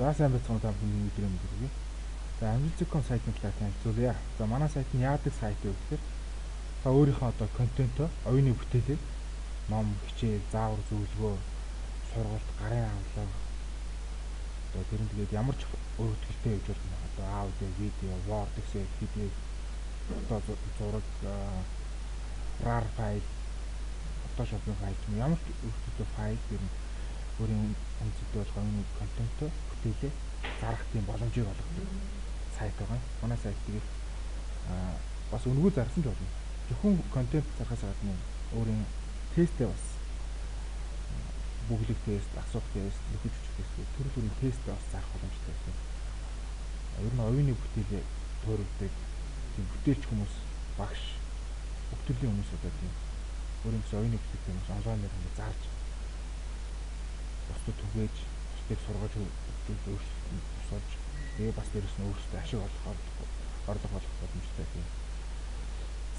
За сайн байцгаана та бүхэн өдрийн мэндийг. За Amazon.com сайтын талаар танилцуулъя. За манай сайт нь яадаг сайт вэ гэхээр та өөрийнхөө одоо контентоо, оюуны бүтээлийг ном, хичээл, заавар, зөвлөгөө, сургалт, гарын авлага одоо тэр нь тэгээд ямар ч өөр хөтөлбөртэй хийж болно. Одоо аудио, видео, Word, Excel, PDF, одоо зураг, RAR файл, Photoshop-ын файл ч юм ямар ч өөр хөтөлбөртэй файл тэр нь өөрийн үндэстэй болох оюуны контентоо бүтээлээ зарах тийм боломжийг олгодог сайт байгаа. Манай сайт тэгээд бас өнгөө зарсан ч болно. Зөвхөн контент зарахаас гадна өөрийн тестээ бас бүглэг тест, асуух тест, нөхөж өчөх тест гэх төрөл бүрийн тестээ бас зарах боломжтой байсан. Ер нь оюуны бүтээлээ туурвдаг тийм бүтээлч хүмүүс, багш, бүх төрлийн хүмүүс одоо тийм өөрийн оюуны бүтээлээ хүмүүс онлайнаар ингэ зарж бусдад түгээж, бусдыг сургаж өөрсдөд тусалж тэгээ бас дээрэс нь өөрсдөө ашиг орлого олох боломжтой тийм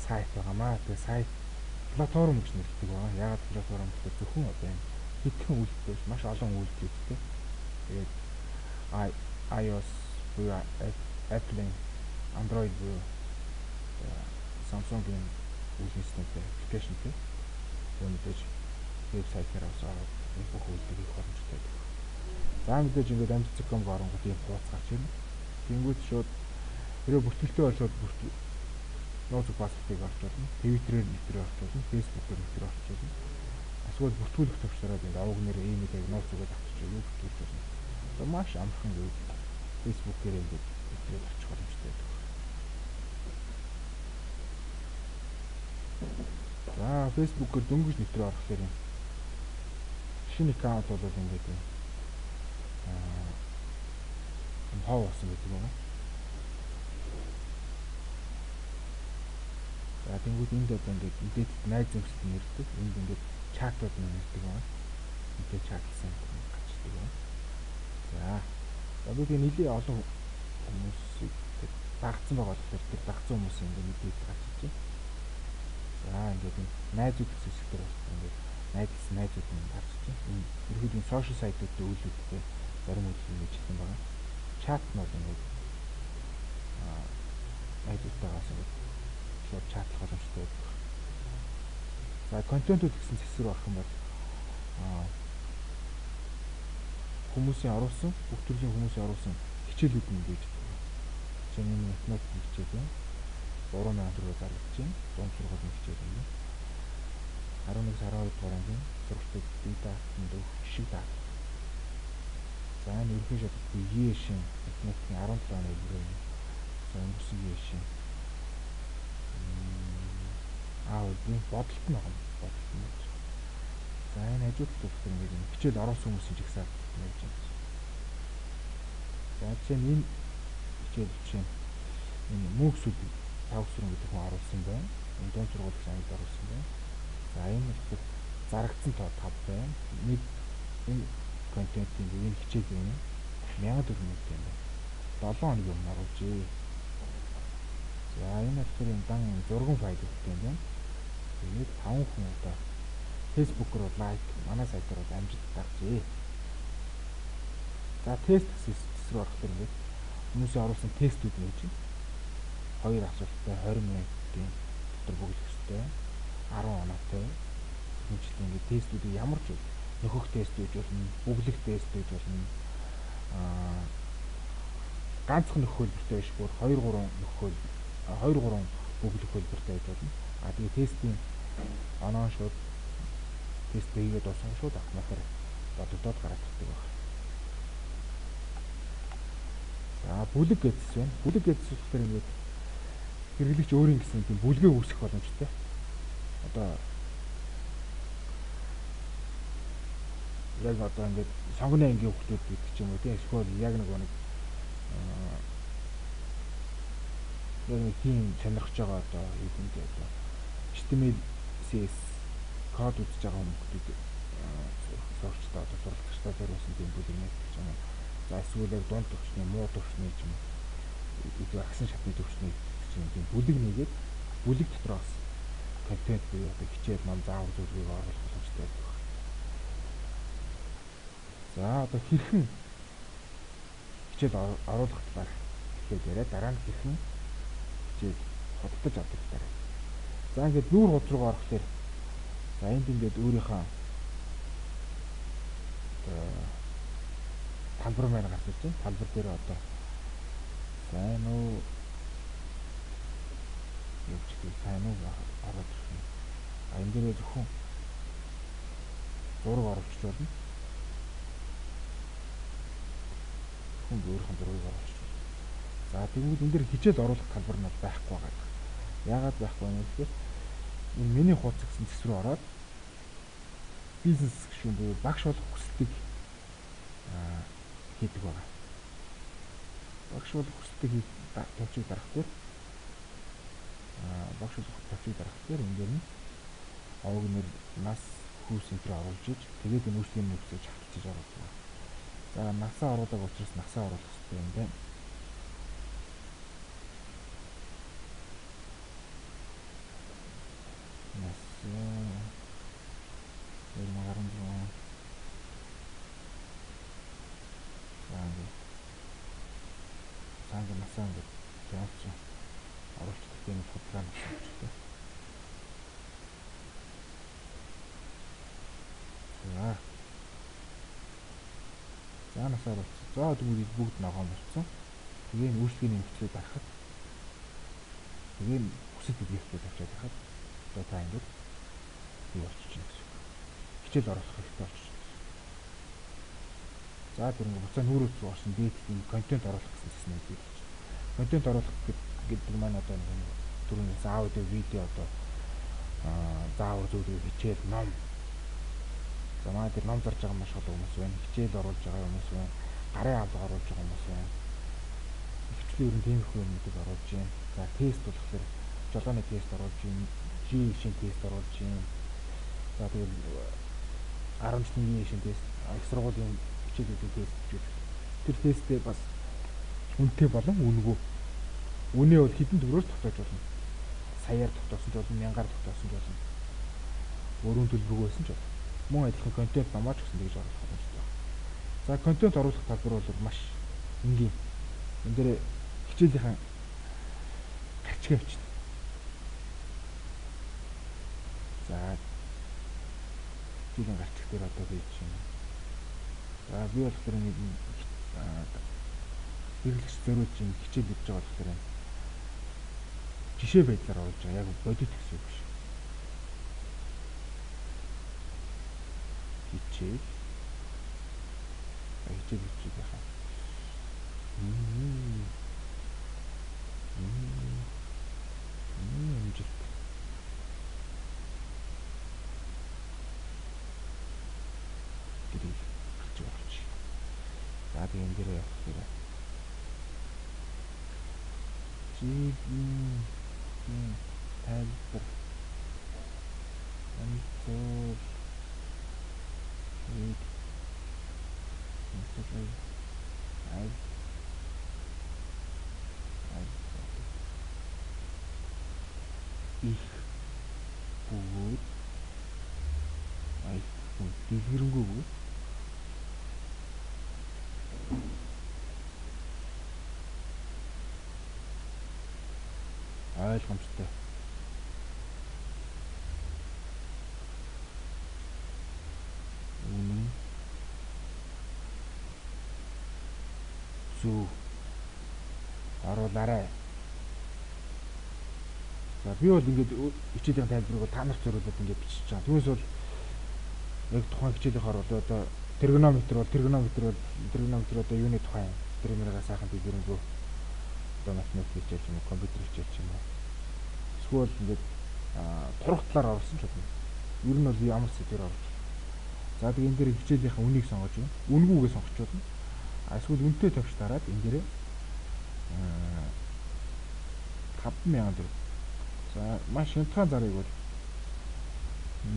сайт байгаамаа. Тэгээ сайт платформ гэж нэрлэдэг байгаа. Яагаад платформ гэхээр зөвхөн одоо энэ хэдхэн үйлдэл маш олон үйлдэлүүдтэй. Тэгээд iOS буюу Apple-ийн Android буюу Samsung-ийн үйлдэл системтэй аппликейшнтэй өнөдөөж вебсайтаар бас ороод бүх үйлдэлийг хийх боломжтой байдаг. За мэдээж ингээд Amazon.com оронгод ийм хуудас гарч ирнэ. Тэнгүүд шууд хэрэг бүртгэлтэй болоод нууц пассвортыг орж болно. Twitter-ээр нэвтрээ орж болно. Facebook-ээр нэвтрээ орж болно. Эсвэл бүртгүүлэх төвчрээд ингээд аваг нэр имэйлээр нууц өгөөд авчиж юу бүртгүүлж болно. За маш амархан үед Facebook-ээр ингээд нэвтрээд очих боломжтой байдаг. За Facebook-ээр дөнгөж нэвтрээ орохлоор юм. Шинэ аккаунт бол ингээд хоо болсон гэдэг юм. За тэнгууд энд одоо ингээд мэдээд найз нөхдөд нэрдэг. Энд ингээд чатууд нэрдэг байна. Ингээд чатлсан гацдаг байна. За би тэгээ нэлийн олон хүмүүсийг дагцсан байгаа болохоор тэр дагцсан хүмүүс ингээд мэдээд гарч иж байна. За ингээд найзууд гэсэн хэсгээр бас ингээд найзууд нь гарч иж байна. Энэ ерөөдөө сошиал сайтуудын үйлдэлтэй зарим үйлдэл хийж байгаа байна. Чат нь бол ингээд найзуудтайгаас ингээд шууд чатлах боломжтой байдаг. За контентууд гэсэн хэсэг рүү орох юм бол хүмүүсийн оруулсан, бүх төрлийн хүмүүсийн оруулсан хичээлүүд нь ингэж байна. Жишээ нь математик хичээл байна. 3000 төгрөгөөр зарагдаж байна. Дунд сургуулийн хичээл байна. 11-12 дугаар ангийн сургалтад датанд өгөх жишг дат. За энэ ерөнхий шалгалтын ЕШ математикийн 17 оны бүрээ. За өнгөрсөн ЕШ үгүй бодолт нь байгаа. Бодолт нь. За энэ хажуудлын төвхөр ингээд хичээл оруулсан хүмүүсийн жигсаал байж байна. За жишээ нь энэ хичээл жишээ энэ мөксүүд тавсрын гэдэг хүн оруулсан байна. Энэ дунд сургуулийн ангид оруулсан байна. За энэ их зарагдсан тоо 5 байна. Нэг энэ контентын энэ хичээлийн 1000 төгрөг юм байна. 7 хоногийн өмнө оруулжээ. За энэ болохоор энэ дан зурган файл өгдөг юм байна. Тэгээд 5 хүн одоо Facebook-оор лайк, манай сайтаар бол амжилт гаргажээ. За тест хэсэг рүү орохоор ингээд хүмүүсийн оруулсан тестүүд нээж байна. 2 асуулттай 20 минутын дотор бүглэх ёстой. 10 оноотой. Тэгмчилээ ингээд тестүүдийг ямар ч нөхөх тест гэж болно, бүглэх тест гэж болно. Ганцхан нөхөх хөлбөртэй биш бүр 2-3 нөхөх 2-3 бүглэх хөлбөртэй байж болно. Тэгээ тестийн оноо шууд тест хийгээд дууссан шууд автоматар бодогдоод гараад ирдэг байна. За бүлэг гэдс байна. Бүлэг гэдс болохоор ингээд хэрэглэгч өөрийн гэсэн тийм бүлгээ үүсгэх боломжтой. Одоо яг одоо ингээд сонгоны ангийн хүмүүс гэдэг ч юм уу тийм эсвэл яг нэг тийм сонирхож байгаа одоо хэдэнтэй одоо HTML CSS код үзэж байгаа хүмүүсүүд сурагчдаа одоо суралцагчдаа зориулсан тийм бүлэг нэгтгэж байгаа. За эсвэл яг дунд төвчний муу төвчний ч юм уу агсан шатны төвчний тийм бүлэг нэгээд бүлэг дотроос контент буюу одоо хичээл ном заавар зүйлийг оруулах боломжтой байдаг. За одоо хэрхэн бүлэг нэгтгэх вэ гэхээр за одоо энэ бүлэг дотор одоо хичээл ном заавар зүйлийг оруулах боломжтой. Тэгэхээр та бүхэн одоо энэ бүлэг хичээл оруулах талаар ихэд яриа дараа нь хэрхэн хичээл худалдаж авдаг талаар. За ингээд нүүр хот руу орохдоо за энд ингээд өөрийнхөө талбар маань гарч ирж байна. Талбар дээр одоо сайн уу явчихдаг сайн уу ороод ирэх юм. Энэ дээр зөвхөн зураг оруулж болно. Зөвхөн өөрийнхөө зургийг оруулж болно. За тэгвэл энэ дээр хичээл оруулах талбар нь байхгүй байгаа. Яагаад байхгүй вэ гэхээр энэ миний хуудас гэсэн зэс рүү ороод бизнес гишүүн буюу багш болох хүсэлтийг хийдэг байгаа. Багш болох хүсэлтийг төвчийг дарах дээр багш болох төвчийг дарах дээр энэ дээр нь овог нэр нас хүүс энтрээ оруулж иж тэгээд энэ үйлчлэгийн нөхцөлж хатчих оруулах байна. За насаа оруулах учраас насаа оруулах хэрэгтэй юм байна. Насаа ингээд явуулчих оруулах гэдэг судалгаа хийдэг. За насаа оруулах. За тэгвэл бүгд ногоон болцсон. Тэгээ үйлчлэгийн нөхцөлөд дарахад тэгээ хүсэл төлөвлөлтөд авчаад байхад одоо та ингээд юу болчихно гэсэн үг. Хичээл оруулах хэрэгтэй болчихно. За тэр ингээд буцаа нүүрөөс рүү орсон дээд тийм контент оруулах гэсэн зүйл нэг. Контент оруулах гэдэг маань одоо нэг түрүүнээс аудио, видео одоо заавар зүйлийг хичээл, ном. За маа тэр ном зарж байгаа маш олон хүмүүс байна. Хичээл оруулж байгаа хүмүүс байна. Гарын авлага оруулж байгаа хүмүүс байна. Хичээл ер нь тиймэрхүү юмнуудыг оруулж байна. За тест болохоор жолооны тест оруулж байна. Жишээ тест оруулж байна. За тэгэл 10 жилийн жишээ тест, их сургуулийн хичээлүүдийн тест гэж. Тэр тестээ бас үнэтэй болон үнэгүй. Үнэ бол хэдэн төгрөгөөр тогтоож болно. Саяар тогтоосон ч болно, мянгаар тогтоосон ч болно. Өрүүн төлбөргүй байсан ч болно. Мөн адилхан контент намаач гэсэн тэгж оруулах боломжтой. За контент оруулах талбар бол маш энгийн. Энд дээр хичээлийнхэн гарчиг авчна. За хичээлийн гарчиг дээр одоо хийж байна. За би болохоор нэг хэрэглэгч зориулж юм хичээл хийж байгаа болохоор жишээ байдлаар оруулж байгаа. Яг бодит гэсэн үг биш. Хичээл хийж байгаа. Амжилт. Тэрийг хийж байгаа. За тэгээ энэ дээр явах хэрэгтэй. Тайлбар амжилт их бүгд дэлгэрэнгүй ойлгомжтой. Зүг оруулаарай. За би бол ингээд хичээлийн тайлбарыг та нарт зориулаад ингээд бичиж байгаа. Түүнээс бол яг тухайн хичээлийнхаар бол одоо тригонометр одоо юуны тухай тэрнийгээ сайхан дэлгэрэнгүй одоо математик хичээл юм уу, компьютер хичээл юм уу. Эсвэл ингээд турах талаар орсон ч болно. Ер нь бол ямар сэдвээр орж. За тэгээ энэ дээр хичээлийнхаа үнийг сонгож байна. Үнгүүгээ сонгож болно. Эсвэл үнэтэй тавьж дараад энэ дээр 5000 төгрөг. За маш хямдхан зарыг бол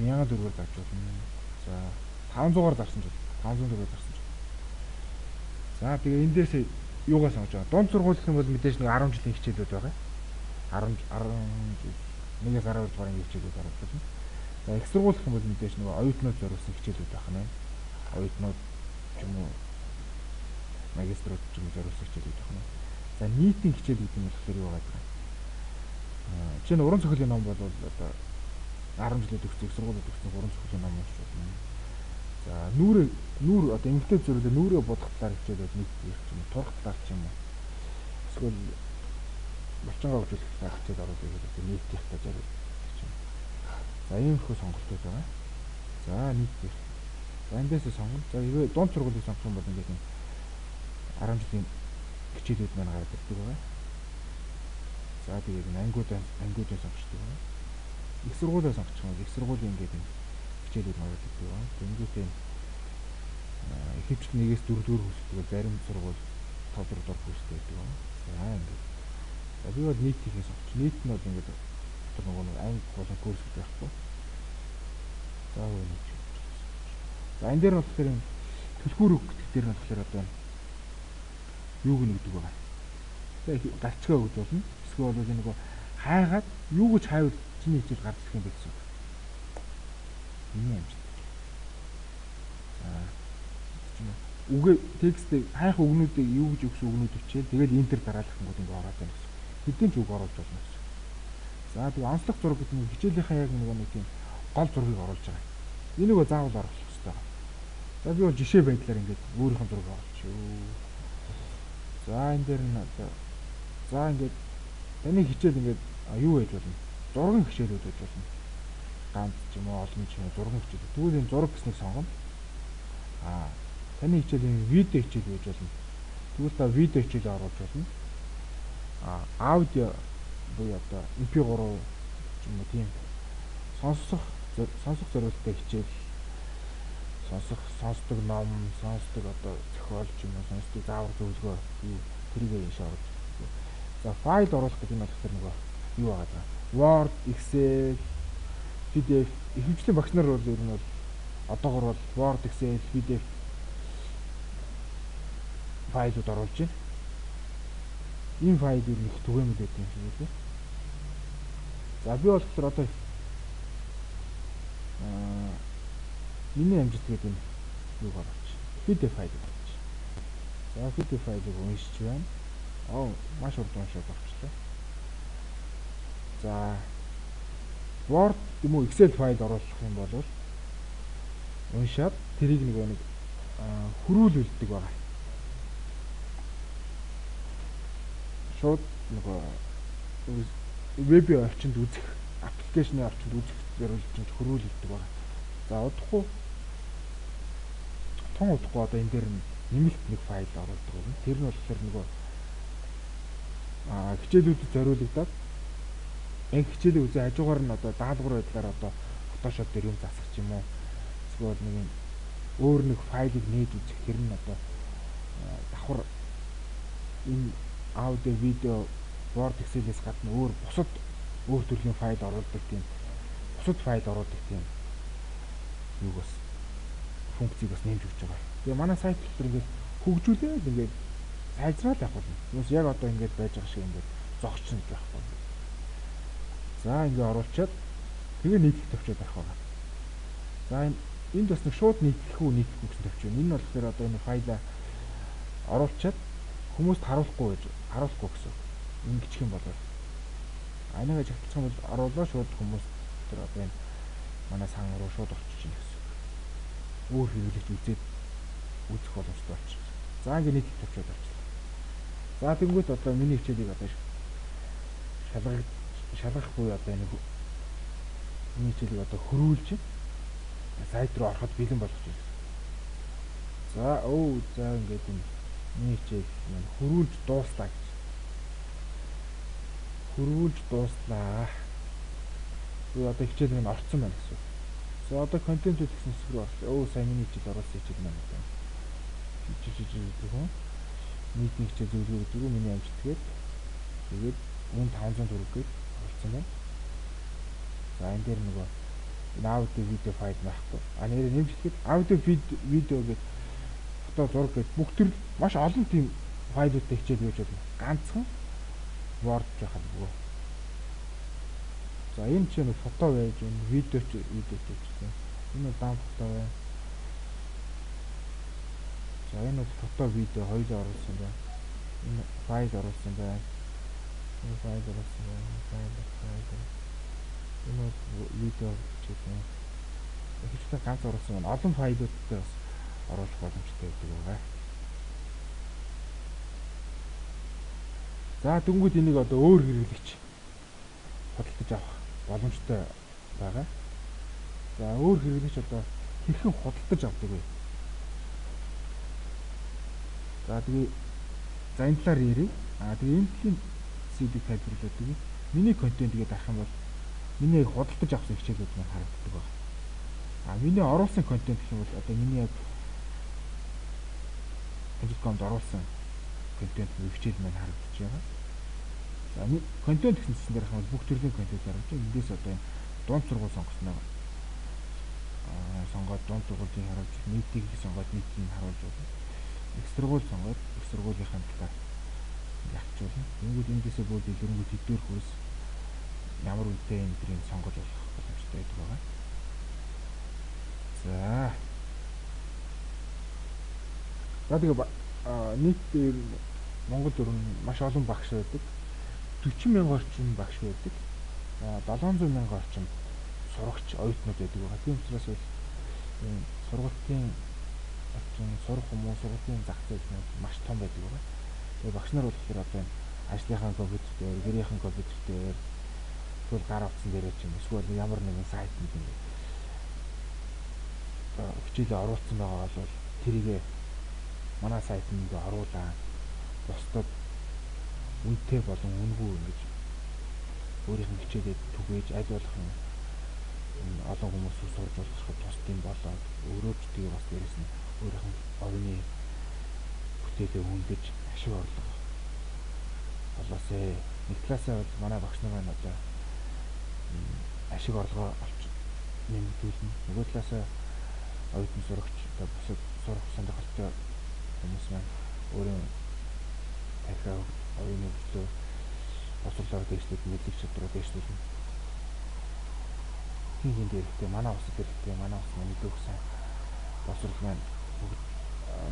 1000 төгрөгөөр зарж болно. За 500-аар зарсан ч 500 төгрөгөөр зарсан ч. За тэгээ эндээс юугаа сонгож байгаа. Дунд сургууль юм бол мэдээж нэг 10 жилийн хичээлүүд байгаа. 10 1-ээс 12 дугаар хичээлүүд орох болно. За их сургууль юм бол мэдээж нэг оюутнууд зориулсан хичээлүүд байх нь. Оюутнууд ч юм уу магиструуд ч юм уу зориулсан хичээл гэж байна. За нийтийн хичээл гэдэг нь болохоор юу байгаа юм? Жишээ нь уран зохиолын ном бол одоо 10 жилд өгсөн сургуулиуд өгсөн уран зохиолын ном уншиж болно. За нүүр одоо эмгтэй зөвлөө нүүрээ бодох талаар хичээл бол нэг их юм турах талаар ч юм уу. Эсвэл булчингаа хөгжүүлэх талаар хичээл оруулах гэдэг нь нийтийнхтэй зориулж юм. За иймэрхүү сонголтууд байгаа. За нийтих. За эндээс сонгоно. За дунд сургуулийг сонгох юм бол ингээд 10 жилийн хичээлүүд маань гараад ирдэг байгаа. За тэгээд ангиудаа сонгочтой байна. Их сургуулиа сонгочих юм бол их сургуулийн ингээд хичээлүүд гараад ирдэг байгаа. Тэнгүүтээ ихэвчлэн 1-ээс 4 хүсдэг зарим сургууль 5-6 хүсдэг байдаг байна. За ингээд. За би бол нийтийнхээ сонгоч. Нийт нь бол ингээд тэр нөгөө анги болон курс гэж байхгүй. За үгүй. За энэ дээр нь болохоор төлхүүр өгөх дээр нь болохоор одоо юуг нэгдэг байгаа. Тэгээ гарчгаа өгч болно. Эсвэл бол энэ нөгөө хайгаад юу гэж хайвал чиний хичээл гарч ирэх юм бэ гэсэн. Миний амжилт. За үгээ текстээ хайх үгнүүдийг юу гэж өгсөн үгнүүд өчөөл тэгэл энтер дараалах юм бол ингэ ороод байна гэсэн. Хэдийн ч үг оруулж болно гэсэн. За тэгээ онцлог зураг гэдэг нь хичээлийнхаа яг нэг тийм гол зургийг оруулж байгаа. Энийг заавал оруулах хэрэгтэй. За би бол жишээ байдлаар ингээд өөрийнхөө зургийг оруулчих. За энэ дээр нь одоо за ингээд таны хичээл ингээд юу байж болно? Зургийн хичээлүүд байж болно. Ганц ч юм уу олон ч юм уу зургийн хичээл. Тэгвэл энэ зураг гэснийг сонгоно. Таны хичээлийн видео хичээл байж болно. Тэгвэл та видео хичээл оруулж болно. Аудио буюу одоо MP3 ч юм уу тийм сонсох зорилттой хичээл сонсдог ном, сонсдог одоо зохиол ч юм уу сонсдог заавар зөвлөгөө тэрийг яаш оруулж. За файл оруулах гэдэг нь болохоор нөгөө юу байгаа даа. Word, Excel, PDF ихэвчлэн багш нар бол ер нь бол одоогор бол Word, Excel, PDF файлууд оруулж байна. Энэ файл юу нэг түгээмэл байдаг юм шиг үү? За би болохоор одоо миний амжилт гэдэг нь юугаар авч PDF файл авч. За PDF файлыг уншиж байна. Маш урд уншаад авчлаа. За Word юм уу Excel файл оруулах юм бол уншаад тэрийг нэг хөрвүүлдэг байгаа. Шууд нөгөө веб орчинд үзэх, аппликейшны орчинд үзэх зорилгонд хөрвүүлдэг байгаа. За удахгүй одоо энэ дээр нэмэлт нэг файл оруулдаг байна. Тэр нь болохоор нөгөө хичээлүүдэд зориулагдаад анги хичээлийн үзээ хажуугаар нь одоо даалгавар байдлаар одоо Photoshop дээр юм засах ч юм уу. Эсвэл нэг өөр нэг файлыг нээж үзэх тэр нь одоо давхар энэ аудио, видео, Word, Excel-ээс гадна өөр төрлийн файл оруулдаг тийм бусад файл оруулдаг тийм юуг бас функцийг бас нэмж өгч байгаа. Тэгээ манай сайт дээр ингээд хөгжүүлээд ингээд сайжраал явах болно. Юус яг одоо ингээд байж байгаа шиг ингээд зогсчихно гэж байхгүй. За ингээд оруулчаад тэгээ нийтлэл тавьчаад авах байгаа. За энд бас нэг шууд нийтлэх гэсэн тавьчих. Энэ нь болохоор одоо энэ файлаа оруулчаад хүмүүст харуулахгүй гэсэн. Ингэчих юм бол анаагаа жагтчих юм бол оруулаа шууд хүмүүс тэр одоо энэ манай сан руу шууд орчих чинь гэсэн. Өөр хэрэглэж үзэх боломжтой болчих. За ингэ нийтлэл тавьчаад авчлаа. За тэнгуут одоо миний хичээлийг одоо шалгах буюу одоо энэ миний хичээлийг одоо хөрвүүлж сайт руу ороход бэлэн болгочих. За за ингээд энэ миний хичээл маань хөрвүүлж дууслаа гэж. Хөрвүүлж дууслаа. Би одоо хичээл минь орцсон байна гэсэн. За одоо контентүүд гэсэн хэсэг рүү орлоо. Сайн миний хичээл оруулсан хичээл маань одоо. Гэдэг юм. Нийтний хичээл зөвлөгөө гэдэг нь миний амжилт гээд тэгээд мөн 500 төгрөг гээд оролцсон байна. За энэ дээр нөгөө аудио видео файл байхгүй. Нэрээ нэмжлэхэд аудио видео гэдэг фото зураг гэдэг бүх төр маш олон тийм файлуудтай хичээл байж болно. Ганцхан Word жахал нөгөө. За энэ чинь фото байж, видео ч гэж байна. Энэ дан фото байна. За энэ бол фото, видео хоёулаа оруулсан байна. Энэ файл оруулсан байна. Энэ файл оруулсан байна. Файл. Энэ бол видео гэж байна. Ихэнхдээ ганц оруулсан байна. Олон файлуудтай бас оруулах боломжтой байдаг байгаа. За дүнгууд энийг одоо өөр хэрэглэгч худалдаж авах боломжтой байгаа. За өөр хэрэглэгч одоо хэрхэн худалдаж авдаг вэ? За тэгээ энэ талаар ярив. Тэгээ энэ талын CD тайлбарлаад өгье. Миний контент гэдэг арах юм бол миний худалдаж авсан хичээлүүд маань харагддаг байна. Миний оруулсан контент гэх юм бол одоо миний яг Amazon.com-д оруулсан контент хичээл маань харагдаж байгаа. За контент гэсэн чинь дээрх нь бүх төрлийн контент харагдаж байна. Эндээс одоо энэ дунд сургууль сонгосноо сонгоод дунд сургуулийн харуулж, нийтийг сонгоод нийтийг харуулж байна. Их сургууль сонгоод их сургуулийнхаа талаар явуулна. Тэнгүүд эндээсээ бүр дэлгэрэнгүй тэдгээр хөрс ямар үнэтэй энэ төрийг сонгож болох боломжтой байдаг байгаа. За тэгээ нийт дээр Монгол өрн маш олон багш байдаг. 40,000 орчим багш байдаг. 700,000 орчим сурагч оюутнууд байдаг байгаа. Тийм учраас бол сургалтын сурах хүмүүс сургалтын зах зээл маш том байдаг байгаа. Тэгээ багш нар болохоор одоо энэ ажлынхаа компьютер дээр, гэрийнхэн компьютер дээр тэгвэл гар утсан дээр ч юм эсвэл ямар нэгэн сайтнд ингэ хичээлээ оруулсан байгаа бол тэрийг манай сайтнд оруулаа. Бусдад үнэтэй болон үнэгүй ингэж өөрийнх нь хичээлээ түгээж аль болох олон хүмүүс сурж болоход тусдсан болоод өөрөө ч тэгээ бас дээрэс нь өөрийнх нь овны бүтээлээ үнэлж ашиг орлого болоосэй. Нэг талаасаа бол манай багш нар маань одоо ашиг орлогоо олж нэмэгдүүлнэ. Нөгөө талаасаа оюутан сурагч одоо бусад сурах сонирхолтой хүмүүс маань өөрийн дахиад оюуны хөгжлөө бослоор дэвшлээд мэдлэг чадвараа дэвшлүүлнэ. Хин дээрхтэй манай усад дээрхтэй манай ус мэдээ өгсөн босрол маань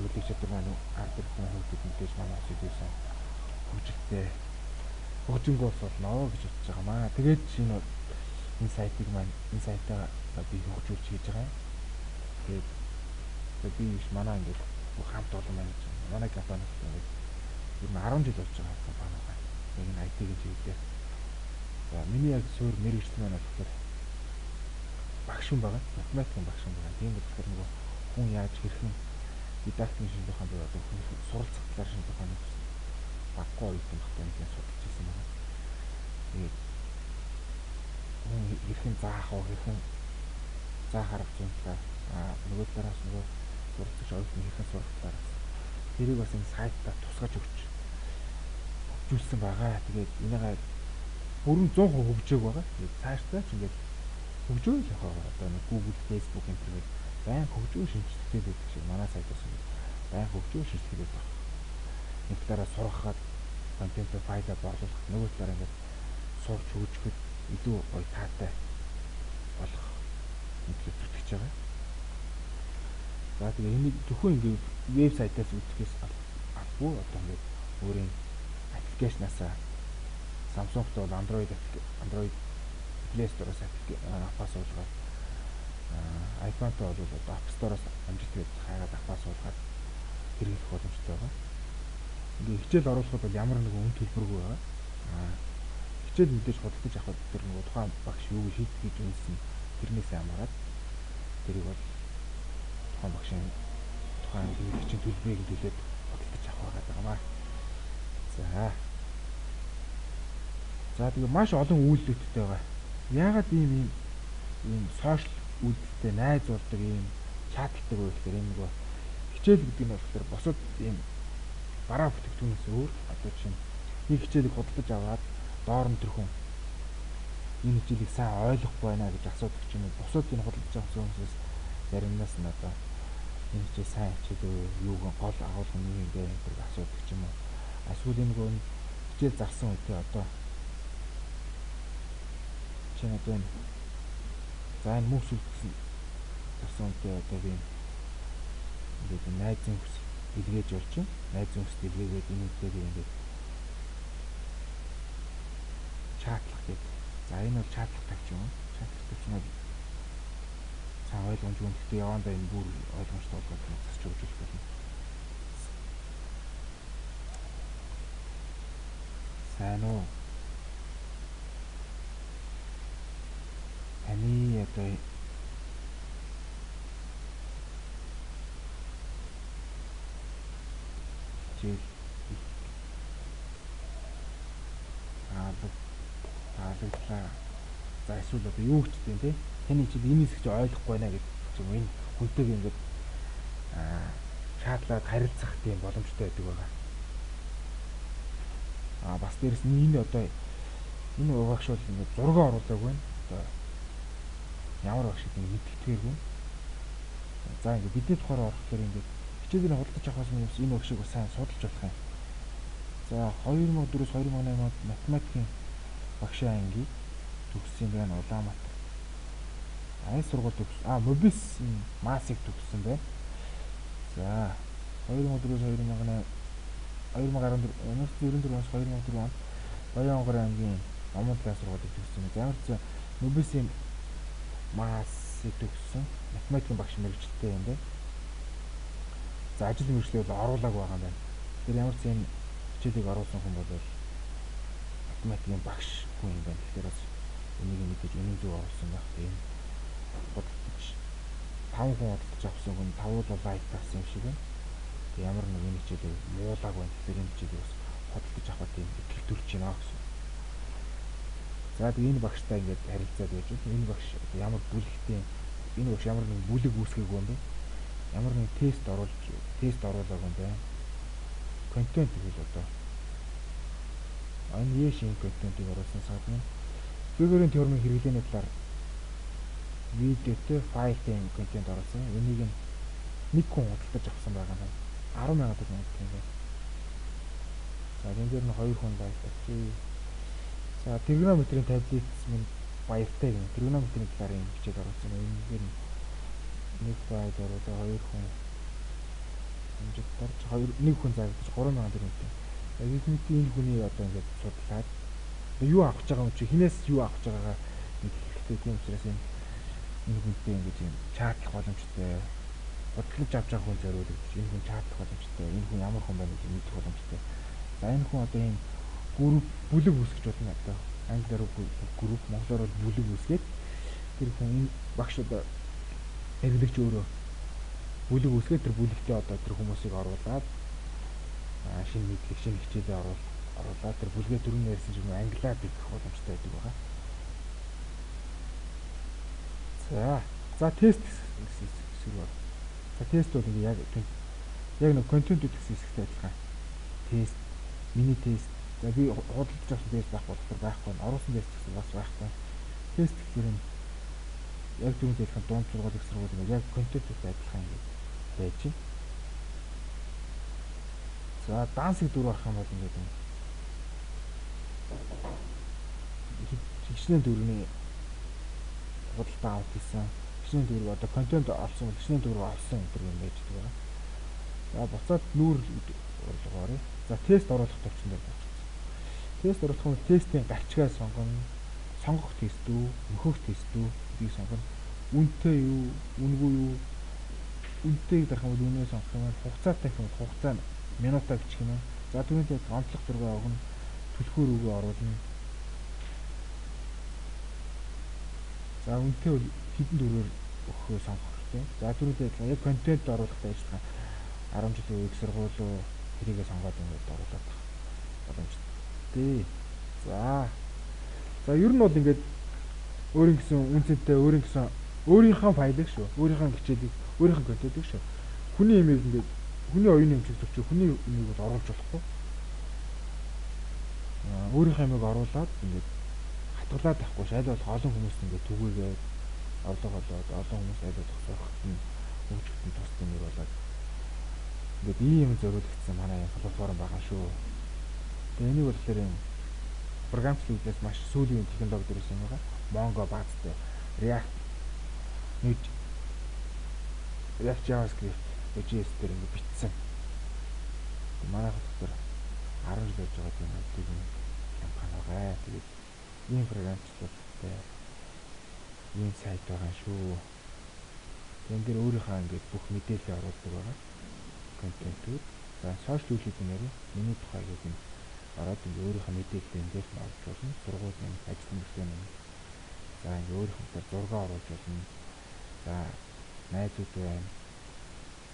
мэдлэг чадвар маань ард ирсэн хөгжиж мэдээж манай усад дээрсэн хөгжилтэй хөгжингөө болно гэж бодож байгаа маа. Тэгээд энэ сайтыг маань энэ сайтаа би хөгжүүлж хийж байгаа юм. Тэгээд би биш манай ингээд хамт олон маань манай компани ингээд ер нь 10 жил болж байгаа компани байна. Яг энэ IT-ийн чиглэлээр. За миний яг суур мэргэжил маань болохоор багш хүн байгаа. Математикийн багш хүн байгаа. Тийм болохоор нөгөө хүн яаж хэрхэн дидактикийн шинжилгээ ухаанд одоо суралцах талаар шинжилгээ ухааны баггүй оюутан багтаа нэг судалж ирсэн байна. Тэгээд хүн хэрхэн заах уу, хэрхэн заах арга зүйн талаар нөгөө талаараас нөгөө суралцж оюутан хэрхэн сурах талаар тэрийг бас энэ сайтаа тусгаж хөгжүүлсэн байгаа. Тэгээд энийгээ бүрэн 100% хөгжөөг байгаа. Тэгээд цаашдаа ч ингээд хөгжөөл явах байгаа. Одоо нэг Google, Facebook энэ төргээд байн хөгжөө шинжилгээтэй байдаг шиг манай сайтаас байн хөгжөө шинжилгээтэй байна. Нэг талаараа сургахад контент файлаа борлуулах, нөгөө талаараа ингээд сурч хөгжөхөд илүү гоё таатай болох мэдлэг зүтгэж байгаа. За тэгээ энийг зөвхөн ингээд вебсайтаас үзэхээс албагүй одоо ингээд өөрийн аппликейшнасаа Samsung-т бол Android Play Store-оос аппаа суулгаад iPhone-т бол одоо App Store-оос амжилттай хайгаад аппаа суулгаад хэрэглэх боломжтой байгаа. Ингээ хичээл оруулахад бол ямар нэгэн үн төлбөргүй байгаа. Хичээл мэдээж худалдаж авах тэр нэг тухайн багш юу гэж шийдэж үзсэн тэрнээс хамаарат тэрийг бол тухайн багшийн тухайн хэрэглэгчийн төлбөрийг төлөөд худалдаж авах байгаа. За тэгээ маш олон үйлдэлтэй байгаа. Яагаад ийм сошиал үйлдэлтэй найзуулдаг ийм чаталдаг вэ гэхээр энэ нөгөө хичээл гэдэг нь болохоор босод ийм бараа бүтээгдэхүүнээс өөр одоо чинь нэг хичээлийг худалдаж аваад доор нь тэрхүү энэ хичээлийг сайн ойлгохгүй байна гэж асуудаг ч юм уу. Босод энэ худалдаж авсан хүмүүсээс заримнаас нь одоо энэ хичээл сайн хичээл юу гол агуулга нь юм бэ гэдэг асуудаг ч юм уу. Эсвэл энэ нөгөө хичээл зарсан үедээ одоо чинь одоо энэ за энэ мөс үлдсэн зарсан үедээ одоо би ингээд найзын илгээж болж найз хүмүүст илгээгээд энэтэй ингээд чатлах гэдэг. За энэ бол чатлах тавьч юм. Чатлах тавьч нь цаа ойлгомжгүй. Гэхдээ явандаа энэ бүр ойлгомжтой болгоод засч өгч болно. Сайн уу? Таны одоо хичээл таалагдлаа. За эсвэл одоо юу гэж тийм те? Таны хичээл энэ хэсэг чи ойлгохгүй байна гэдэг юм. Энэ хүнтэйг ингээд шаадлаад харилцах тийм боломжтой байдаг байгаа. Бас дээрэс нь энэ одоо энэ багш бол ингээд зураг оруулаагүй байна. Одоо ямар багш гэдэг нь мэддэгдгээргүй. За ингээд бидний тухаар орох гэхээр ингээд хичээлээр худалдаж авахаас өмнө энэ багшийг бас сайн судалж болох юм. За 2004-с 2008 онд математикийн багшийн ангийг төгссөн байна. Улаанбаатар. Айн сургууль төгссөн. Мобис маасыг төгссөн байна. За 2004-с 2008 2014-өөс 2004 онд Баянгор аймгийн Амундлын сургуулийг төгссөн. Ямар ч мобисийн маасыг төгссөн. Математикийн багш мэргэжилтэй юм байна. За ажил мэргэжлээ бол оруулаагүй байгаа юм байна. Тэр ямар ч энэ хичээлийг оруулсан хүн бол математикийн багш хүн юм байна. Тэгэхээр бас энийг мэдээж үнэн зөв оруулсан байх. Тийм бодлож 5 хүн бодлож авсан хүн 5 бол лайк тавьсан юм шиг байна. Ямар нэг энэ хичээлийг муулаагүй байна. Тэгэхээр энэ хичээлийг бас бодлож авах тийм итгэл төрж байна гэсэн. За тэгээ энэ багштай ингээд харилцаад байж байна. Энэ багш ямар бүлэгтэй энэ багш ямар нэг бүлэг үүсгээгүй юм бэ? Ямар нэг тест оруулаагүй юм байна. Контент гэвэл одоо энэ яшин контентыг оруулсан садна. Фигурын теоремын хэрэглээний талаар видеотэй файлтай контент оруулсан. Энийг нэг хүн худалдаж авсан байгаа юм. 10,000 төгрөг юм байна. За энэ дээр нь 2 хүн лайк тавьчих. За тригонометрийн таблиц минь баяртай юм. Тригонометрийн талаар юм хичээл оруулсан. Энэ дээр нэг файл оруулаа 2 хүн амжилт гарч 1 хүн зарагдаж 3,000 төгрөг юм. Арифметик энэ хүний одоо ингээд судлаад юу авах гэж байгаа юм чи хинээс юу авах гэж байгаагаа хэлэхдээ тийм учраас энэ хүнтэй ингээд юм чатлах боломжтой бодлож авч байгаа хүн зориулж энэ хүн чатлах боломжтой энэ хүн ямар хүн байна гэж мэдэх боломжтой. За энэ хүн одоо ийм групп бүлэг үүсгэж болно одоо англиар групп монголоор бол бүлэг үүсгээд тэр хүн энэ багш одоо хэрэглэгч өөрөө бүлэг үүсгээд тэр бүлэгтээ одоо тэр хүмүүсийг оруулаад шинэ мэдлэг шинэ хичээлээ оруулаад тэр бүлгээ түрүүн ярьсан шиг англиар бичэх боломжтой байдаг байгаа. За тест хэсэг байна. За тест бол яг нэг контент гэсэн хэсэгтэй адилхан. Тест, мини тест. За би худалдаж авсан тест байх болохоор байхгүй. Оруулсан тест гэсэн бас байхгүй. Тест гэхээр яг түрүүн адилхан дунд сургууль их сургууль яг контенттэй адилхан юм байж байна. За дансыг дөрөв авах юм бол ингээд хичнээн дөрөвний худалдаа авах гэсэн. Хичнээн дөрөв одоо контент олсон бол хичнээн дөрөв авсан гэдэг юм байж байгаа. За буцаад нүүр оруулгаарай. За тест оруулах төвчөндөө болчихсон. Тест оруулах нь тестийн гарчгаа сонгоно. Сонгох тест үү, нөхөх тест үү гэдгийг сонгоно. Үнэтэй юу, үнэгүй юу? Үнэтэйг дарах юм бол үнээ сонгох юм. Хугацаатай гэх юм бол хугацаа минутаа бичих юм. За түүнийхээ онцлог зураг өгнө. Түлхүүр үгээ оруулна. За үнэтэй бол хэдэн дөрөөр өгөхөө сонгох хэрэгтэй. За түрүүндээ яг контент оруулахтай ажиллагаа 10 жилийн их сургууль руу тэрийгээ сонгоод ингээд оруулаад байх боломжтой. За ер нь бол ингээд өөрийн гэсэн үнцэнтэй өөрийнхөө файлыг шүү. Өөрийнхөө хичээлийг өөрийнхөө контентыг шүү. Хүний имийг ингээд хүний оюуны хэмжээг зөвчөө хүний имийг бол оруулж болохгүй. Өөрийнхөө имийг оруулаад ингээд хатгалаад авахгүй шал бол олон хүмүүс ингээд түгээгээд олон хүмүүс айлууд зогсоохот нь хөгжүүлэлт тусдаг нэр болоод ингээд ийм юм зориулагдсан манай платформ байгаа шүү. Тэгээ энийг болохоор юм програмчлалаас маш сүүлийн технологи дээрээс юм байгаа. Mongo баазтай React JavaScript JS дээр ингээд бичсэн Манай хотод 10 жил байж байгаа тийм үдийг юм компани байгаа. Тэгээд ийм програмчлалтай ийм сайт байгаа шүү. Тэн дээр өөрийнхөө ингээд бүх мэдээлэл оруулдаг байгаа. Контентууд. За сошиал үйлдвэрлэлийн нэр миний тухайг юм ороод ингээд өөрийнхөө мэдээлэл энэ дээр нь оруулж болно. Сургуулийн ажил мөртөө юм. За ингээд өөрийнхөө дээр зураг оруулж болно. За найзууд байна.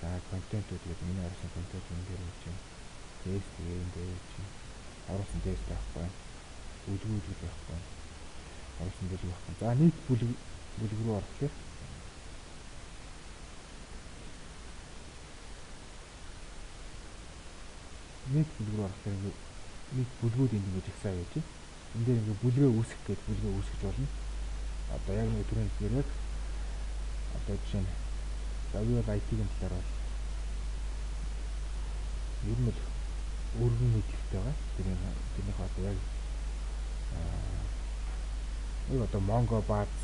За контентууд гэдэг миний оруулсан контент энэ дээр үүж юм. Тест энэ дээр үүж юм. Оруулсан тест байхгүй. Бүлгүүд байхгүй. Оруулсан бүлэг байхгүй. За нийт бүлэг рүү орохлоор нийт бүлгүүд ингэж их сайн байж. Энд дээр ингээд бүлгээ үүсгэх гэдэг бүлгээ үүсгэж болно. Одоо яг нэг түрүүнд хэлээр яг одоо жишээ нь за би бол IT-ийн талаар бол ер нь л өргөн мэдлэгтэй байгаа. Тэрнийх одоо яг одоо Mongo бааз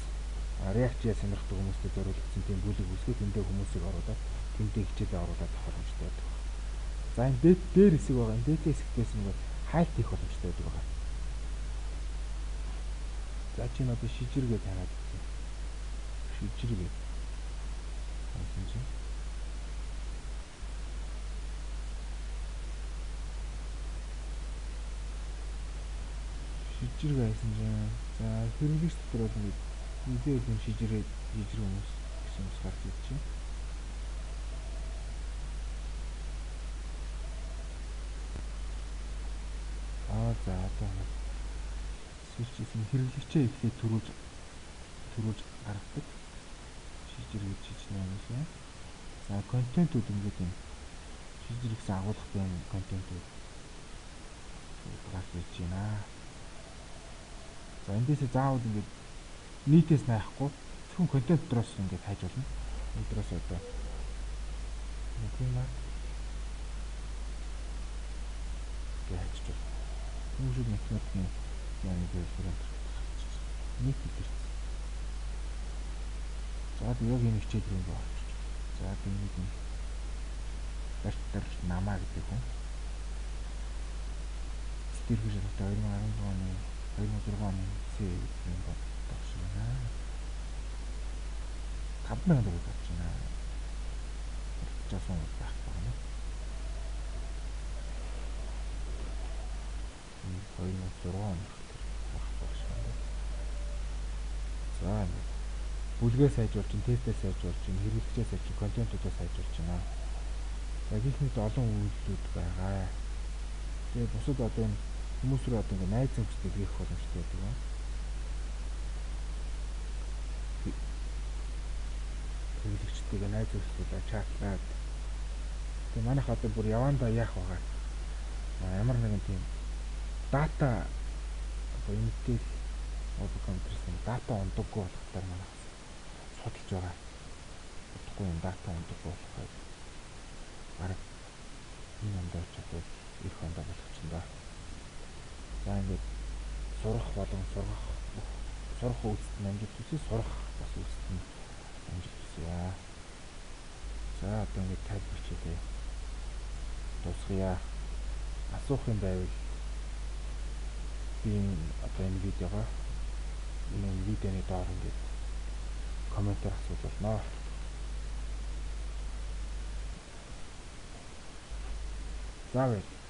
React-ийг сонирхдаг хүмүүстэй зориулсан тийм бүлэг үүсгэж эндээ хүмүүсийг оруулаад тэндээ хичээлээ оруулаад авах боломжтой байдаг. За энэ дээр хэсэг байгаа. Энэ дээд хэсэгтээс нэг хайлт хийх боломжтой байдаг байгаа. За чинь одоо шижиргээ танаад үзье. Шижиргээ. Хайлт чинь. Шижиргээ хайсан чинь. За хэрэглэгч дотор бол нэг мэдээлэл шижиргээ хүмүүс гэсэн юм гарч ирж байна. За одоо сүүлчсэн хэрэглэгчээ ихлээр төрүүлж гаргадаг. Шижиргээ жижигнэ юм шиг. За контентууд ингээд юм шижиргсэн агуулгатай юм контентууд гарч ирж байна. За эндээсээ заавал ингээд нийтээс найхгүй зөвхөн контент дотроос ингээд хайж болно. Өдрөөс одоо нэг яаж ч Үүшиг математикийн яаны хэлбэрээр нийт хэлбэр. За яг энэ хичээл рүү орчих. За тэгээд энэ доктор намаа гэдэг хүн. Стэрхэж одоо 2016 оны 2006 оны сэвэн боддог шиг байна. 5,000 төгрөг авч байна. Жасан байх байна. 2006 онд авах байна. За бүлгээ сайжруулж, тестээ сайжруулж, хэрэглэгчээ сайжруулж, контентуудаа сайжруулж байна. За гэх мэт олон үйлдэлүүд байгаа. Тэгээ бусад одоо энэ хүмүүс рүү одоо ингээ найз нөхдөд хийх боломжтой байдаг. Хэрэглэгчтэйгээ найз нөхдөдөө чатлаад. Тэгээ манайх одоо бүр явандаа яах байгаа. Ямар нэгэн тийм дата одоо энэтэй компьютерийн дата ундаггүй болохоор манай судалж байгаа. Удахгүй юм дата ундаггүй болохоо бараг энэ ондоо ч одоо их ондоо болгочихно. За ингээд сурах үйлсэд нь амжилт хүсье, сурах бас үйлсэд нь амжилт хүсье. За одоо ингээд тайлбарчээ. Дуусгая. Асуух юм байвал би одоо энэ видеогоо энэ видеоны доор ингээд комментээр асууж болно. За баярлалаа.